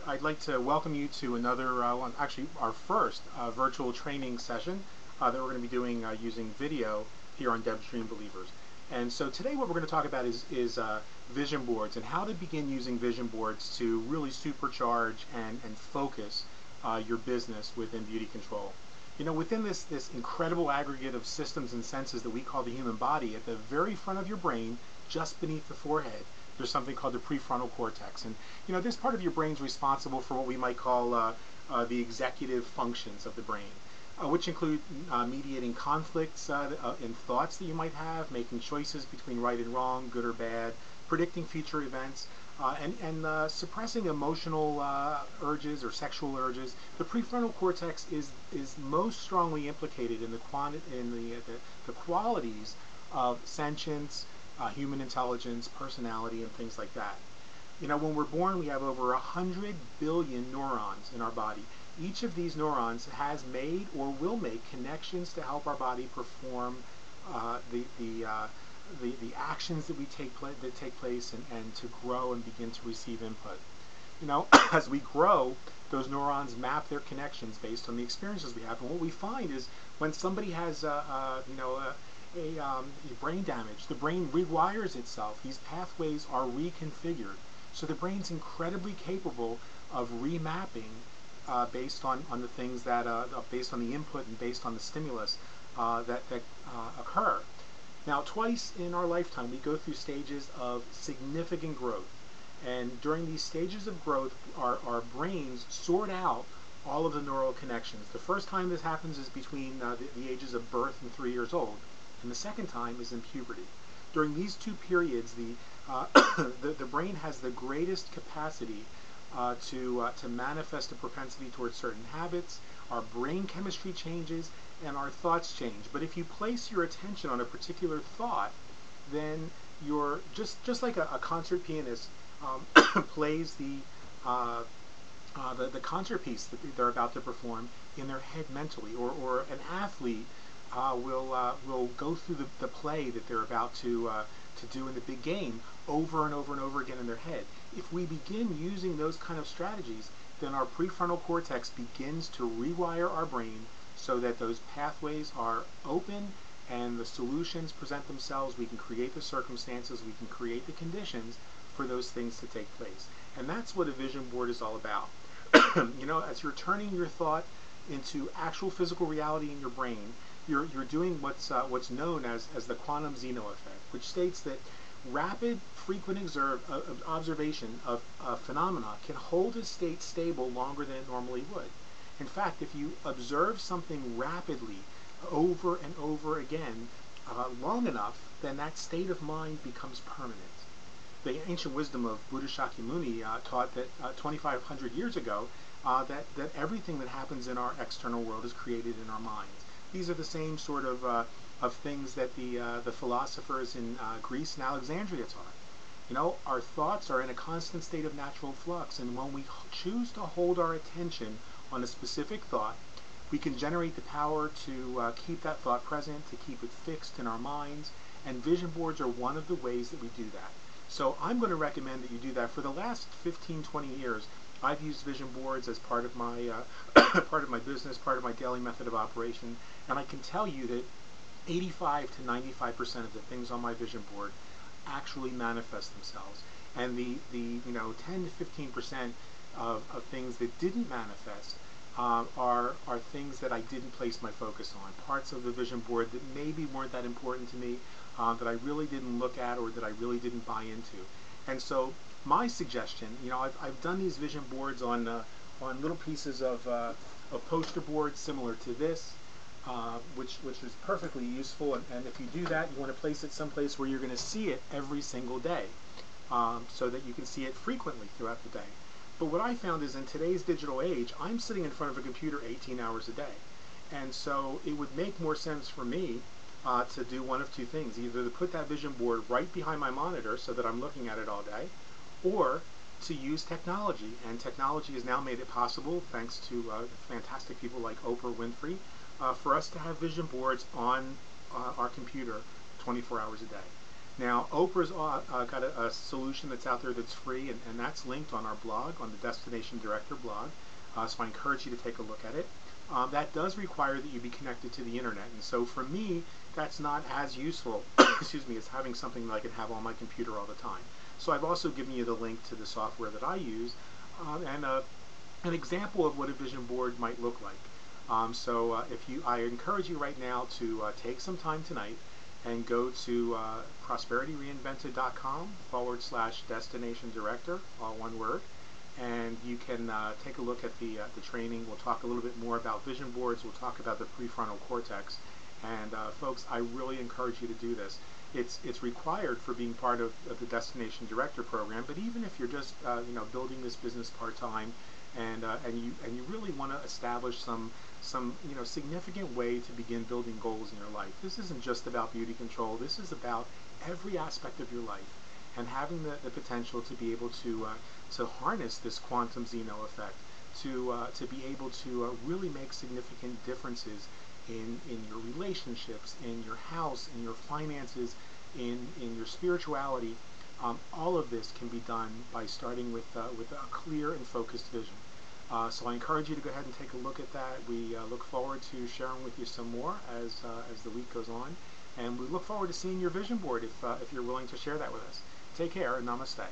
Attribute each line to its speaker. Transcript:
Speaker 1: I'd like to welcome you to another one, actually our first virtual training session that we're going to be doing using video here on Deb's Dream Believers. And so today what we're going to talk about is vision boards and how to begin using vision boards to really supercharge and focus your business within BeautiControl. You know, within this incredible aggregate of systems and senses that we call the human body, at the very front of your brain, just beneath the forehead, there's something called the prefrontal cortex. And you know, this part of your brain is responsible for what we might call the executive functions of the brain, which include mediating conflicts in thoughts that you might have, making choices between right and wrong, good or bad, predicting future events, and suppressing emotional urges or sexual urges. The prefrontal cortex is most strongly implicated in the qualities of sentience, human intelligence, personality, and things like that. You know, when we're born, we have over 100 billion neurons in our body. Each of these neurons has made or will make connections to help our body perform the actions that take place and to grow and begin to receive input. You know, as we grow, those neurons map their connections based on the experiences we have. And what we find is when somebody has brain damage, the brain rewires itself. These pathways are reconfigured. So the brain's incredibly capable of remapping based on the things that, based on the input and based on the stimulus that occur. Now, twice in our lifetime, we go through stages of significant growth. And during these stages of growth, our brains sort out all of the neural connections. The first time this happens is between the ages of birth and 3 years old. And the second time is in puberty. During these two periods, the brain has the greatest capacity to manifest a propensity towards certain habits. Our brain chemistry changes and our thoughts change. But if you place your attention on a particular thought, then you're just like a concert pianist plays the concert piece that they're about to perform in their head mentally, or an athlete will go through the play that they're about to do in the big game over and over and over again in their head. If we begin using those kind of strategies, then our prefrontal cortex begins to rewire our brain so that those pathways are open and the solutions present themselves. We can create the circumstances, we can create the conditions for those things to take place. And that's what a vision board is all about. You know, as you're turning your thought into actual physical reality in your brain, you're doing what's known as the quantum Zeno effect, which states that rapid, frequent observation of phenomena can hold a state stable longer than it normally would. In fact, if you observe something rapidly over and over again long enough, then that state of mind becomes permanent. The ancient wisdom of Buddha Shakyamuni taught that 2,500 years ago that everything that happens in our external world is created in our minds. These are the same sort of things that the philosophers in Greece and Alexandria taught. You know, our thoughts are in a constant state of natural flux, and when we choose to hold our attention on a specific thought, we can generate the power to keep that thought present, to keep it fixed in our minds, and vision boards are one of the ways that we do that. So I'm going to recommend that you do that. For the last 15-20 years, I've used vision boards as part of my part of my business, part of my daily method of operation, and I can tell you that 85 to 95% of the things on my vision board actually manifest themselves, and the 10 to 15% of things that didn't manifest are things that I didn't place my focus on, parts of the vision board that maybe weren't that important to me, that I really didn't look at or that I really didn't buy into. And so my suggestion, you know, I've done these vision boards on little pieces of poster boards similar to this, which is perfectly useful. And if you do that, you want to place it someplace where you're going to see it every single day, so that you can see it frequently throughout the day. But what I found is in today's digital age, I'm sitting in front of a computer 18 hours a day. And so it would make more sense for me to do one of two things: either to put that vision board right behind my monitor so that I'm looking at it all day, or to use technology. And technology has now made it possible, thanks to fantastic people like Oprah Winfrey, for us to have vision boards on our computer 24 hours a day. Now, Oprah's got a solution that's out there that's free, and that's linked on our blog, on the Destination Director blog. So I encourage you to take a look at it. That does require that you be connected to the internet, and so for me, that's not as useful, excuse me, as having something that I can have on my computer all the time. So I've also given you the link to the software that I use, and an example of what a vision board might look like. I encourage you right now to take some time tonight and go to prosperityreinvented.com/destination director, all one word, and you can take a look at the training. We'll talk a little bit more about vision boards. We'll talk about the prefrontal cortex, and folks, I really encourage you to do this. It's required for being part of the Destination Director program, but even if you're just building this business part-time, and you really want to establish some significant way to begin building goals in your life. This isn't just about beauty control. This is about every aspect of your life, and having the potential to be able to harness this quantum Zeno effect, to be able to really make significant differences in your relationships, in your house, in your finances, in your spirituality. All of this can be done by starting with a clear and focused vision. So I encourage you to go ahead and take a look at that. We look forward to sharing with you some more as the week goes on, and we look forward to seeing your vision board if you're willing to share that with us. Take care, and namaste.